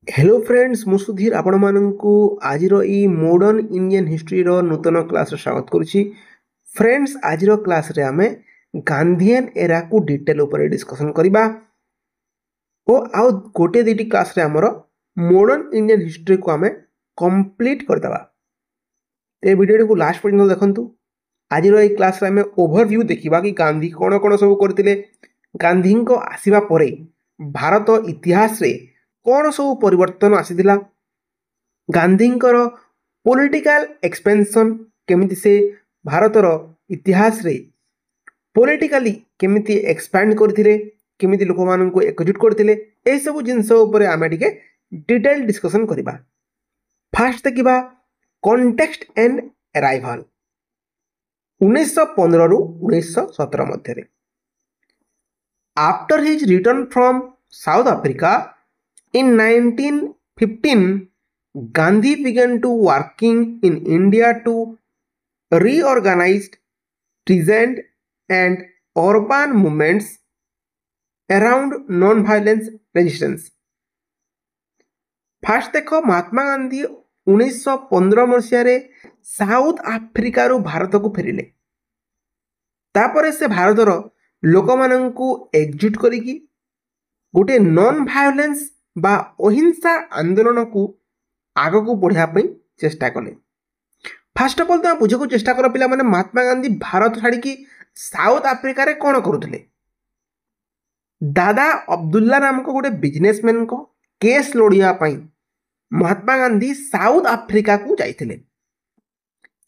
Hello friends मु सुधीर आपण माननकु आजिर ई modern Indian history रो नूतन class रे स्वागत करूची। फ्रेंड्स आजिर क्लास रे हमें गांधीयन एरा को डिटेल ऊपर डिस्कशन करबा ओ आउ गोटे दिटी क्लास रे हमरो मॉडर्न इंडियन हिस्ट्री को हमें कंप्लीट कर दबा। ए वीडियो को लास्ट पर्यंत देखंतु। आजिर ई क्लास रे हमें ओवरव्यू देखिबा कि गांधी कोन कोन सब करतिले, गांधी को आसीबा परे भारत इतिहास रे कौन सब परिवर्तन आसीथिला, गांधींकर पॉलिटिकल एक्सपेंशन केमिति से भारतर इतिहास रे पॉलिटिकली केमिति एक्सपैंड करथिले, केमिति लोक मानन को एकजुट करथिले, ए सब जिंस ऊपर आमे टिके डिटेल डिस्कशन करिबा। फास्ट देखिबा कॉन्टेक्स्ट एंड अराइवल 1915 रु 1917 मध्य रे। After his return from south Africa in 1915, Gandhi began to working in India to reorganize peasant and urban movements around non-violence resistance. Fast देख महात्मा गांधी 1915 मसीह साउथ अफ्रीका रु भारत को फेरिले। तापर से भारतर लोक माननकु एकजुट करिकी गोटे नॉन वायलेंस बा अहिंसा आंदोलन को आग को बढ़ापी चेष्टा कले। फास्ट ऑफ ऑल तुम बुझे को चेष्टा कर पिला माने महात्मा गांधी भारत छाड़ी की साउथ अफ्रीका रे कौन करुले। दादा अब्दुल्ला नामक गोटे बिजनेसमैन को केस लड़िया पाई महात्मा गांधी साउथ अफ्रीका को जाइथिले।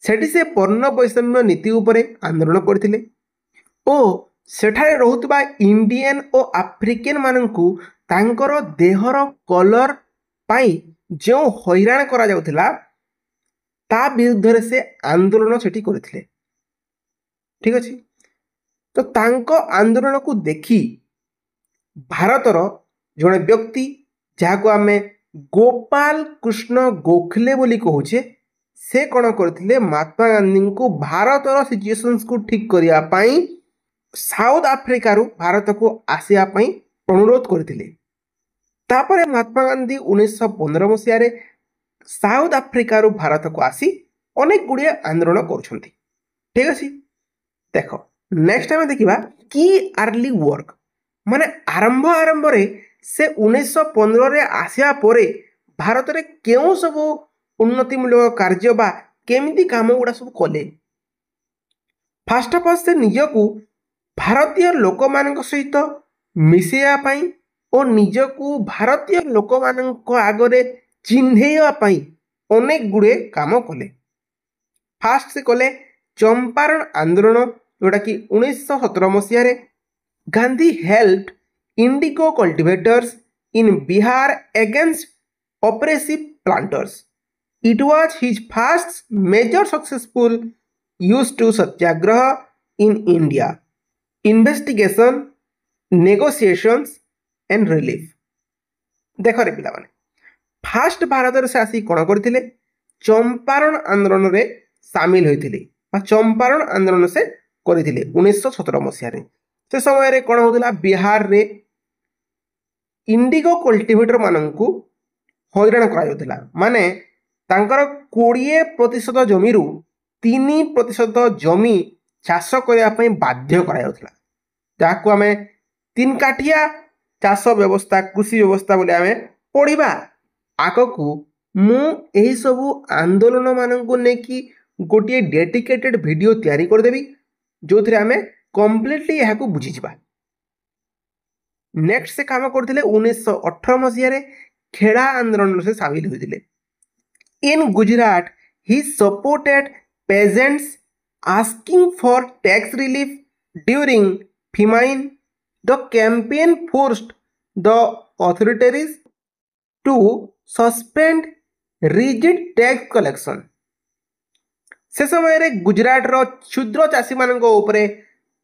सेठी से पर्ण वैषम्य नीति उपरे आंदोलन करथिले ओ सेठारे रहुतबा इंडियन और आफ्रिकन माननकु तांकर देहर कलर पाई जो हैरान करा जाउथिला ता विरुद्ध से आंदोलन सेठी करथिले। ठीक अछि, तो तांको आंदोलन को देखी भारतर जड़े व्यक्ति जहाको आमे गोपाल कृष्ण गोखले बोली कहूचे से कौन करथिले महात्मा गांधी को भारतर सिचुएशंस को ठीक करिया पाई साउथ अफ्रीका रु भारत को आसिया पाई अनुरोध करथिले। तापर महात्मा गांधी 1915 मसीह साउथ अफ्रीका रु भारत को आसी अनेक गुड़िया आंदोलन करुछंती। ठीक अछि, देख नेक्स्ट टाइम देखिबा की अर्ली वर्क माने आरंभ आरंभ रे से 1915 रे आसिया परे भारत रे केउ सब उन्नतिमूलक कार्य बा केमिति काम गुडा सब कले। फास्ट ऑफ ऑल से निजकू भारतीय लोक मान सहित मिसेया पाई और निजकू भारतीय लोक मान आगरे चिन्हैया पाई अनेक गुड़े काम कले। फास्ट से कले चंपारण आंदोलन जोटा कि 1917 मसीह Gandhi helped indigo cultivators in Bihar against oppressive planters. It was his first major successful use to satyagraha in India, investigation, negotiations and relief. देख रे पिला माने फास्ट भारत से आसी कौन करथिले चंपारण आंदोलन रे शामिल होइथिले बा चंपारण आंदोलन से करथिले 1917 मसीह रे। से समय रे कौन होतिला बिहार रे इंडिगो कल्टिवेटर माननकु हैरान करा जाउतिला माने तांकर 20% जमी रु 3% जमी चाष करने बाध्य करा जाकु आमे तीन काठिया चाष व्यवस्था कृषि व्यवस्था बोले आमे पढ़िबा। आगकू मु एही सबु आंदोलन माननकु नेकी गोटे डेडिकेटेड वीडियो तैयारी कर देबी जो थरे आमे कंप्लीटली यहाकू बुझी जिबा। नेक्स्ट से काम करथिले 1918 मसीह रे खेड़ा आंदोलन से शामिल होइथिले। In Gujarat he supported peasants asking for tax relief during famine. The campaign forced the authorities to suspend rigid tax collection. से समय रे गुजरात रो क्षुद्र चाषी मानक ऊपरे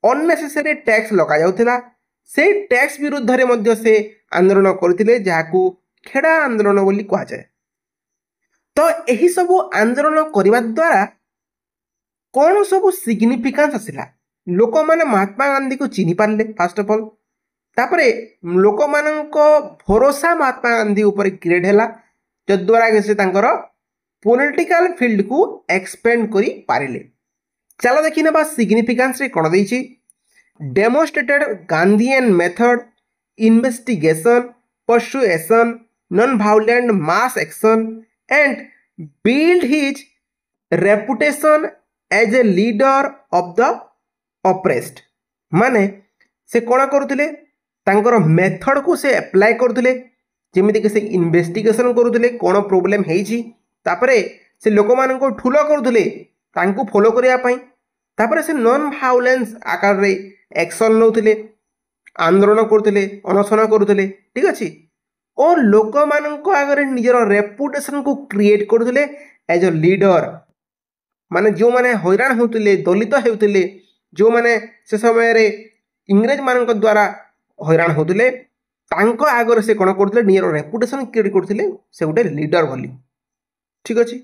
अननेसेसरी टैक्स लगा जाउथिला। से टैक्स विरुद्ध रे मध्य से आंदोलन करथिले जाहाकू खेड़ा आंदोलन बोली कहा जाए। तो एही सब आंदोलन करबा द्वारा कौन सब सिग्निफिकेंस आसिला लोक माने महात्मा गांधी को चिन्ह पारे। फास्ट ऑफ ऑल तापरे लोक मानक भरोसा महात्मा गांधी ऊपर क्रिएट हैला जद्वारा कि से तांकर पॉलिटिकल फील्ड को एक्सपेंड करी पारिले। चलो देखि नबा सिग्निफिकेंस रे कोन दैछि। Demonstrated Gandhian method investigation persuasion non violent mass action and build his reputation as a leader of the oppressed. माने से कोन करुथिले तांकर मेथड को से अप्लाई करुथिले जेमिति कि से इन्वेस्टिगेशन करुथिले कोन प्रॉब्लम हेछि तापरे से लोक मान को ठुलो करुथिले तांको फॉलो करिया पई तापरे से नॉन वायलेंस आकार रे एक्शन नउथिले आंदोलन करुथिले अनशन करुथिले ठीक अछि और लोक मान को आगे निजर रेपुटेशन को क्रिएट करुथिले एज अ लीडर। माने जो माने हैरान होउथिले दलित हेउथिले जो माने से समय रे इंग्रेज मान द्वारा हैरान होउथिले तांको आगर से कोन करथिले नियर रेपुटेशन क्रिएट करथिले से गोटे लीडर भली ठीक अछि।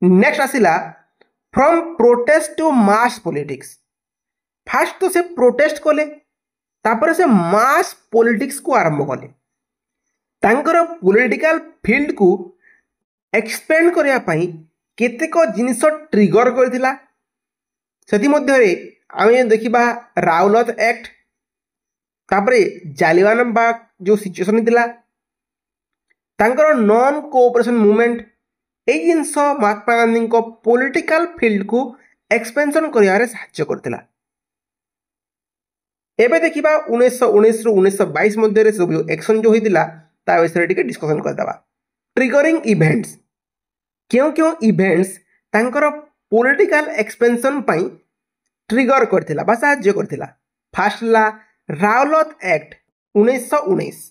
नेक्स्ट आसिला from protest to mass politics. Fast तो से प्रोटेस्ट कले तापर से मास पॉलिटिक्स को आरंभ कले तांकर पॉलिटिकल फील्ड को एक्सपेंड करिया पई केतेक जिनिस ट्रिगर करथिला सेति मध्य रे आमे देखिबा रावलत एक्ट तापरे जालियान बाग जो सिचुएशन थिला तांकर नॉन कोऑपरेशन मूवमेंट ए जिनस महात्मा गांधी को पॉलिटिकल फील्ड को एक्सपेंशन करियारे सहायता करथिला। एबे देखिबा 1919 रु 1922 मध्य रे सब एक्शन जो होइतिला ता विषय टिके डिस्कशन करदबा। ट्रिगरिंग इवेंट्स क्यों क्यों इवेंट्स तांकर पॉलिटिकल एक्सपेंशन पई ट्रिगर करथिला बा सहायता करथिला। फर्स्ट ला रावलत एक्ट 1919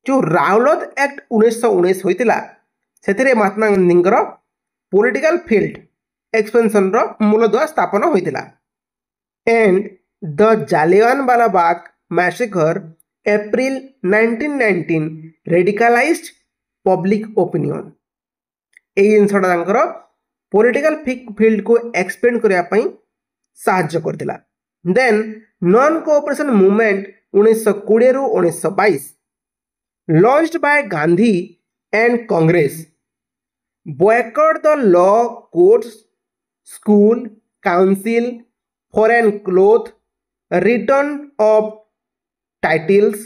जो रावलत एक्ट 1919 होइतिला सेथिरे महात्मा गांधींकर पॉलिटिकल फील्ड एक्सपेंशन रो मूलदुआ स्थापन होइतिला। And the Jallianwala Bagh massacre April 1919 radicalised public opinion ए जिनसटा तांकर पॉलिटिकल फील्ड को एक्सपेंड करिया पई सहायता करथिला। देन नॉन कोऑपरेशन मूवमेंट 1920 रु 1922 launched by Gandhi and Congress boycott the law courts school council foreign cloth return of titles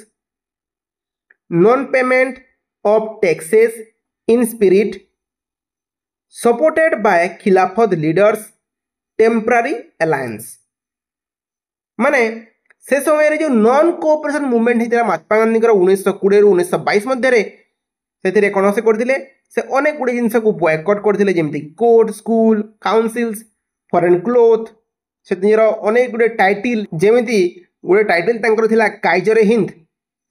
non payment of taxes in spirit supported by खिलाफत leaders temporary alliance। माने से समय रे जो non cooperation movement हितरा Mahatma Gandhi 1920 रु 1922 मध्य रे सेतिरे कोन से करथिले से अनेक गुडी जिंस को बॉयकॉट करथिले जेमति court school councils foreign cloth सेतिर अनेक गुडी टाइटल जेमति गुडी टाइटल तांकर थिला काइजर हिंद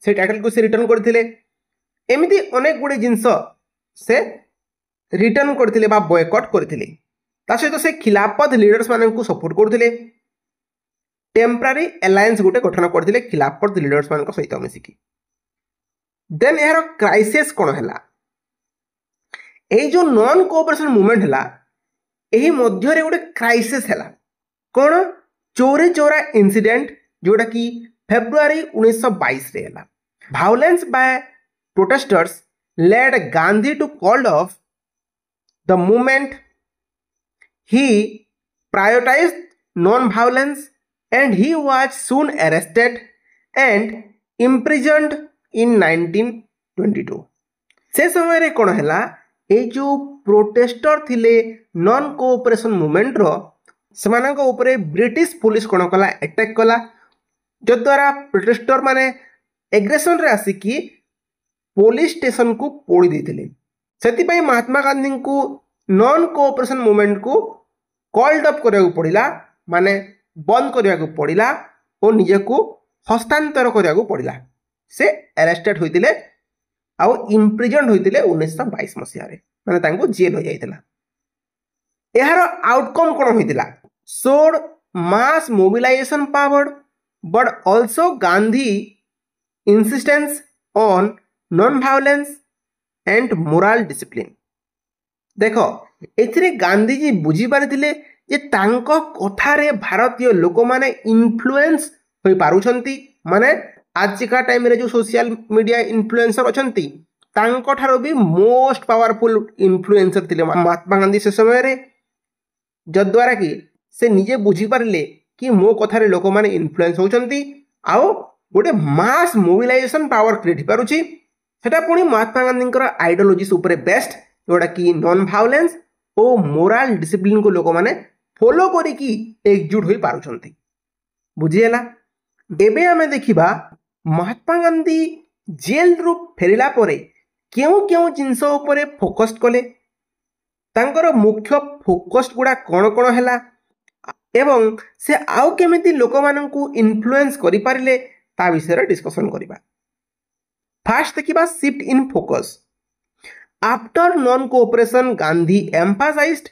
से टाइटल को से रिटर्न करथिले एमिति अनेक गुडी जिंस से रिटर्न करथिले बा बॉयकॉट करथिले। ता सहित से खिलाफत लीडर्स मानन को सपोर्ट करथिले टेम्पररी अलायंस गुटे गठन करथिले खिलाफत लीडर्स मान को सहित मिसिकी। देन एहर क्राइसिस कोन हैला ए जो नॉन कोऑपरेशन मूवमेंट हैला एही मध्य रे गोटे क्राइसिस हैला कोन चोरी चोरा इंसिडेंट जोटा कि फेब्रुआरी 1922 रे हैला। Violence by protesters led Gandhi to called off the movement he prioritized non violence and he was soon arrested and imprisoned in 1922। से समय रे कोन हैला ए जो प्रोटेस्टर थिले नॉन कोऑपरेशन मूवमेंट रो समानक ऊपर ब्रिटिश पुलिस कोन कला अटैक कला जद्वारा प्रोटेस्टर माने एग्रेशन रे आसी कि पुलिस स्टेशन को पोड़ी देथिले। सेति पई महात्मा गांधी को नॉन कोऑपरेशन मूवमेंट को कॉल्ड अप करया पड़िला माने बंद करया पड़िला और निजे को हस्तांतर करया पड़िला। से अरेस्टेड होइतिले आउ इम्प्रिजन होइतिले 1922 मसिया रे माने तांको जेल हो जाइतिला। एहार आउटकम कोन होइतिला showed mass mobilisation power but also Gandhi insistence on non violence and moral discipline. देखो एथिरे गांधी जी बुझी पारिथिले जे तांको कथारे भारतीय लोक माने इन्फ्लुएंस होई पारुछंती माने आजिका टाइम रे जो सोशल मीडिया इन्फ्लुएंसर अछंती तांको ठारो भी मोस्ट पावरफुल इन्फ्लुएंसर थिले महात्मा गांधी से समय रे जद्वारा कि से निजे बुझी पारिले कि मो कथारे लोक माने इन्फ्लुएंस होचंती आओ गोटे मास मोबिलाइजेशन पावर क्रिएट पारुछि सेटा पुणी महात्मा गांधी आइडियोलॉजीज उपरे बेस्ट जोड़ा कि नॉन वायलेंस ओ मोराल डिसिप्लिन को लोक माने फॉलो करिकी एकजुट होई पारुछंती बुझिएला। एबे आमे देखिबा महात्मा गांधी जेल रु फेरिला परे केउ केउ जिंस उपरे फोकस कले तांकर मुख्य फोकस गुडा कोन कोन हैला एवं से आउ केमिति लोक माननकु इन्फ्लुएंस करि पारिले ता विषय डिस्कशन करिबा। फर्स्ट देखिबा shift in focus. After non cooperation Gandhi emphasised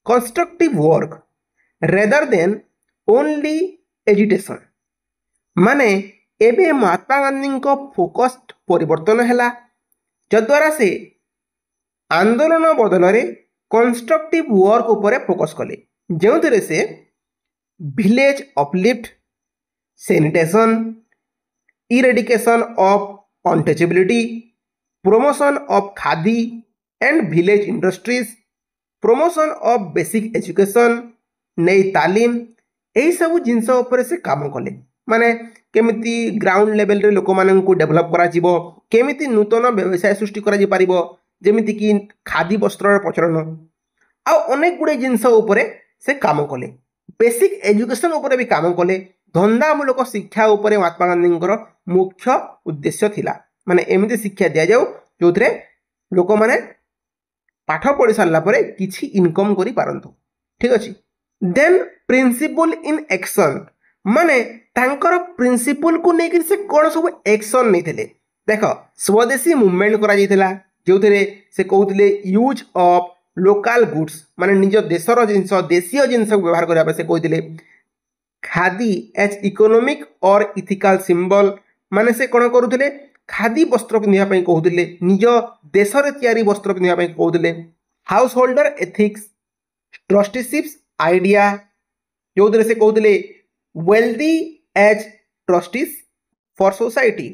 constructive work rather than only agitation माने एबे महात्मा गांधी को फोकस परिवर्तन हैला जद्वारा से आंदोलन बदल रे कंस्ट्रक्टिव वर्क उपरे फोकस कले जेउथिरे से village uplift sanitation eradication of untouchability promotion of khadi and village industries promotion of basic education नई तालीम यही सब जिनस ऊपर से काम कले माने केमिति ग्राउंड लेवल रे लोक मानन को डेवलप करा जीवो केमिति नूतन व्यवसाय सृष्टि करा जी पारिबो जेमिति कि खादी वस्त्र प्रचलन आ अनेक गुडे जिनस ऊपर से काम कले बेसिक एजुकेशन ऊपर भी काम कले धंदामूलक शिक्षा ऊपर महात्मा गांधी मुख्य उद्देश्य थिला माने एमिति शिक्षा दिया जाऊ जो लोक माने पाठ पढ़ी सारा पर किसी इनकम करि पारंतु ठीक अछि। देन प्रिंसिपल इन एक्शन माने तांकर प्रिंसिपल को लेकर से कौन सब एक्शन नहीं थे देख स्वदेशी मूवमेंट करा जाइथिला जो से कहते यूज ऑफ लोकल गुड्स माने निज देशर जिनस देशीय जिनस व्यवहार करने से कहते खादी एज इकोनॉमिक और इथिकल सिंबल माने से कौन करुले खादी वस्त्र पिंधापी कहते निज देश तैयारी वस्त्र पिंधापी कहते householder ethics trusteeship's idea जो से कहते wealthy as trustees for society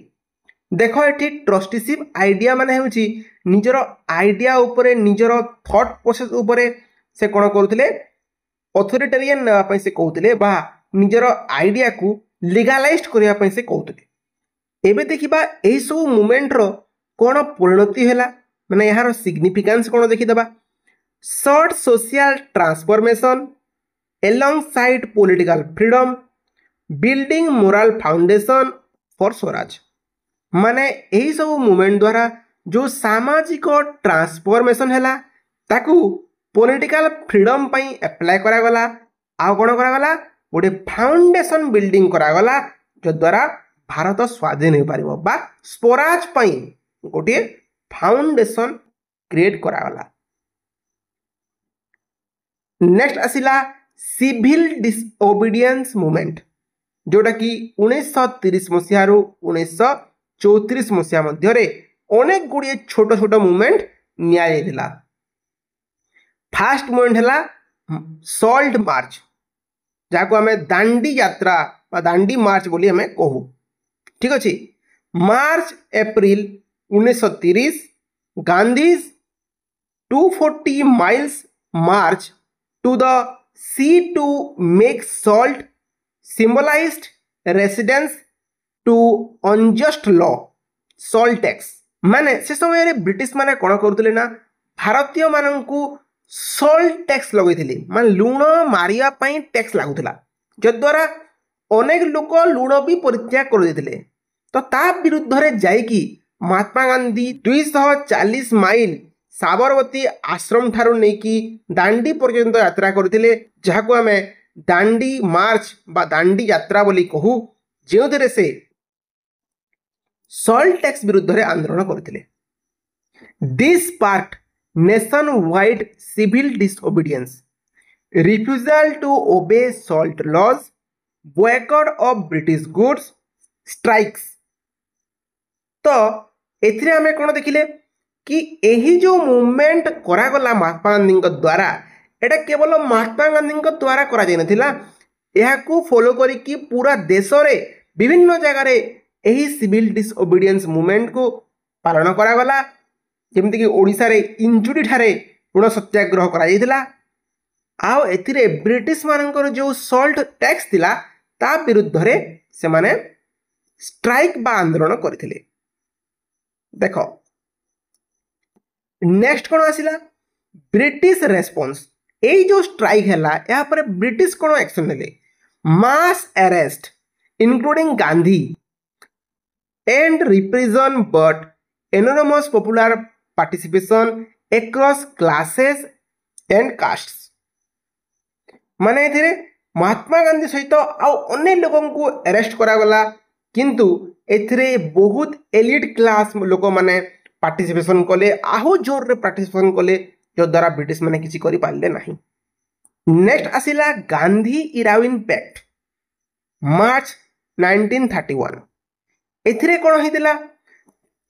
देख ये ट्रस्टीशिप आइडिया माने होची निजर आइडिया उपरे निजर थॉट प्रोसेस उपरे से कौन करुले अथॉरिटेरियन नापी से कहते बा निजर आइडिया को लीगलाइज करने से कहते एबे देखिबा एही सब मूवमेंट रो कोन परिणति हैला माने यार सिग्निफिकेंस कोन देखिदबा sought social transformation alongside political freedom building moral foundation for swaraj माने एही सब मूवमेंट द्वारा जो सामाजिक ट्रांसफॉर्मेशन हैला ताकू पॉलिटिकल फ्रीडम पई अप्लाई करा गला आ कोन करा गला गोटे फाउंडेशन बिल्डिंग करा गला जो द्वारा भारत स्वाधीन हो पारिबो बा स्वराज पई गोटे फाउंडेशन क्रिएट करागला। नेक्स्ट आसिला सिविल डिसओबीडियंस मूवमेंट जोटा कि 1930 मसीह रु 1934 मसीहा मध्य अनेक गुड़िए छोट छोट मूवमेंट निया जाइथिला। फास्ट मूवमेंट हैला सॉल्ट मार्च जाको हमें दांडी यात्रा बा दांडी मार्च बोली हमें कहू ठीक अच्छे। March April 1930 Gandhi 240 miles march to the sea to make salt symbolised resistance to unjust law salt tax माने से समय ब्रिटिश माने कौन करते ना भारतीय मानू सॉल्ट टैक्स लगे मान लुण मारिया टैक्स लगुला जद्वारा अनेक लोक लुण भी परित्याग कर देते तो ता विरुद्ध रे जाइकी महात्मा गांधी 240 माइल साबरमती आश्रम ठारू नेकी दांडी पर्यंत यात्रा करथिले जहाको हमें दांडी मार्च बा दांडी यात्रा बोली कहू जो से सॉल्ट टैक्स विरुद्ध रे आंदोलन करथिले। This part nationwide civil disobedience refusal to obey salt laws boycott of British goods strikes तो एथिरे हमें कौन देखिले कि यही जो मूवमेंट करागला महात्मा गांधी द्वारा एटा केवल महात्मा गांधी द्वारा करा जाय नथिला, एहाकू फॉलो करिकी पूरा देश रे विभिन्न जगह रे एही सिविल डिसओबीडियंस मूवमेंट को पालन करा गला। जेमति कि ओडिसा रे इंजुरी ठारे ऋण सत्याग्रह करा जायतिला। आउ एथिरे ब्रिटिश मानकर जो सॉल्ट टैक्स थिला ता विरुद्ध रे से माने स्ट्राइक बा आंदोलन करथिले। देखो नेक्स्ट कोन आसिला ब्रिटिश रेस्पॉन्स। एई जो स्ट्राइक हैला या पर ब्रिटिश कोन एक्शन लेले, mass arrest including Gandhi and repression but enormous popular participation across classes and castes. माने एथिरे महात्मा गांधी सहित आउ अन्य लोगों को अरेस्ट करा गला, किंतु एथिरे बहुत एलिट क्लास लोक माने पार्टिसिपेशन कले, आहु जोर रे पार्टिसिपेशन कले, जो द्वारा ब्रिटिश माने किछि करि पाले नाही। नेक्स्ट आसिला गांधी इराविन पैक्ट मार्च 1931। एथिरे कोन हितिला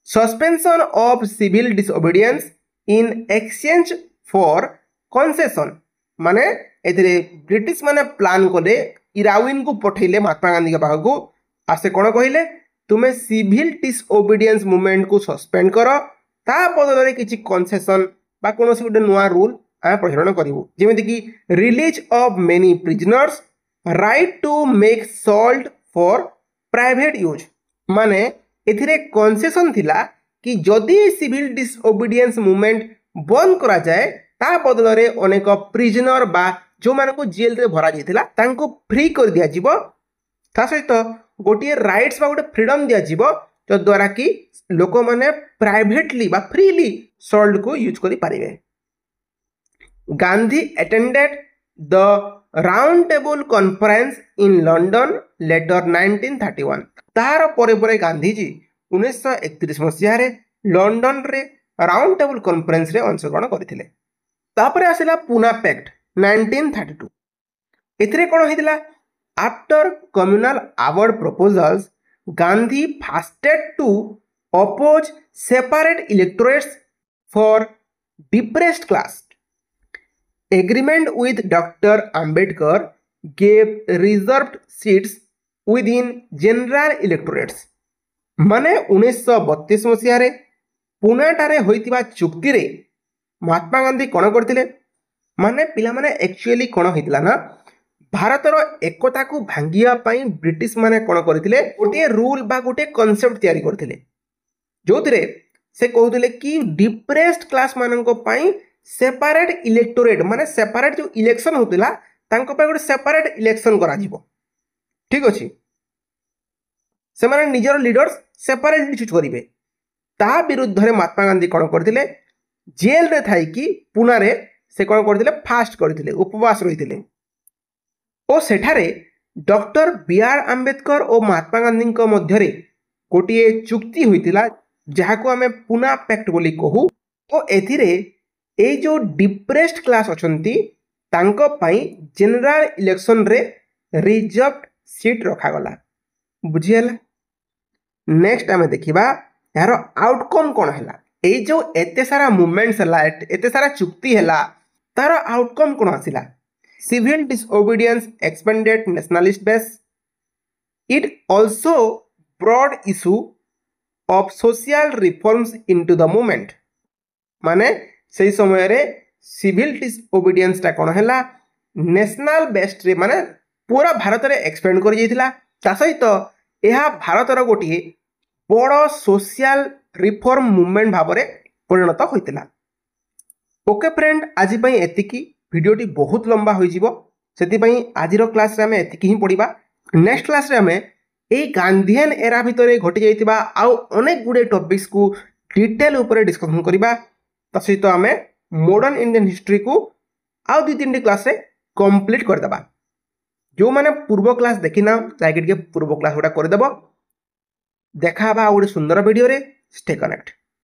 suspension of civil disobedience in exchange for concession. माने एथिरे ब्रिटिश माने प्लान कले इराविन को पठैले महात्मा गांधी के पाखु, आसे कोन कहिले तुमे सिविल डिसओबीडियंस मूवमेंट को सस्पेंड करो, ता बदल रे किछि कंसेशन बा कोनोसी गुटे नुआ रूल आ प्रचलन करिवो, जेमिति कि release of many prisoners, right to make salt for private use. माने एथिरे कंसेशन थिला कि जदि सिविल डिसओबीडियंस मूवमेंट बंद करा जाए ता बदल रे अनेक प्रिजनर बा जो मानको जेल रे भरा जायतिला तांको फ्री कर दिया जिवो, ता सहित गोटे राइट्स बा गोटे फ्रीडम दिया जिवो, जो द्वारा कि लोक माने प्राइवेटली बा फ्रीली सॉल्ट को यूज करि पारिबे। Gandhi attended the round table conference in London later 1931। तार परे परे गांधी जी 1931 मसीहा रे लंडन रे राउंड टेबल कॉन्फ्रेंस रे अंशग्रहण करथिले। तापरे आसिला पूना पैक्ट 1932। एथिरे कोन हितिला after communal award proposals Gandhi fasted to oppose separate electorates for depressed class. Agreement with Dr. Ambedkar gave reserved seats within general electorates. माने 1932 मसीहा रे पुनाटारे होइतिबा चुक्ति रे महात्मा गांधी कोन करथिले, माने पिला माने एक्चुअली कोन होइतिला ना भारतर एकता को भांगिया पई ब्रिटिश माने कोन करथिले गोटे रूल बा गोटे कांसेप्ट तयारी करथिले, जो से कहते कि डिप्रेस्ड क्लास मानक सेपरेट इलेक्टोरेट माने सेपरेट जो इलेक्शन होतिला तांको पे गोटे सेपरेट इलेक्शन करा जिवो। ठीक अछि, से माने निजर लीडर्स सेपरेटली चूज करिवे। ता विरुद्ध रे महात्मा गांधी कोन करथिले जेल रे थाई कि पुना रे से कोन करथिले फास्ट करथिले, उपवास रहिथिले। ओ सेठारे डॉक्टर बी.आर. आंबेडकर और महात्मा गांधी को मध्य रे गोटिए चुक्ति होइतिला जहाको आमे पुना पैक्ट बोली कहू। तो एथिरे ए जो डिप्रेस्ड क्लास अछंती तांको पई जनरल इलेक्शन रे रिजर्व्ड सीट रखा गला। बुझियला। नेक्स्ट आमे देखिबा यार आउटकम कोन हैला। ए जो एते सारा मूवमेंट्स हैला, एते सारा चुक्ति हैला, तार आउटकम कोन आसिला। Civil disobedience expanded nationalist base. It also broad issue of social reforms into the movement. माने से समय रे सिविल डिसओबीडियंस ता कोन हैला नेशनल बेस्ट रे माने पूरा भारत रे एक्सपेंड कर जाइतिला। ता सहित एहा भारत रो गोटी बड़ सोशल रिफॉर्म मूवमेंट भाबरे परिणत होइतिला। ओके फ्रेंड, आज पई एतिकी वीडियोटी बहुत लंबा होई जिवो, सेति पई आजिरो क्लास रे हमें एतिकी ही पढिबा। नेक्स्ट क्लास रे हमें ए गांधीयन एरा भितरे घटी जाइतिबा आउ अनेक गुडे टॉपिक्स को डिटेल ऊपर डिस्कशन करिबा। त सहित हमें मॉडर्न इंडियन हिस्ट्री को आउ 2-3 क्लास रे कंप्लीट कर देबा। जो माने पूर्व क्लास देखिना जाके पूर्व क्लास गोटा कर देबो। देखा बा गोटे सुंदर वीडियो रे। Stay connect.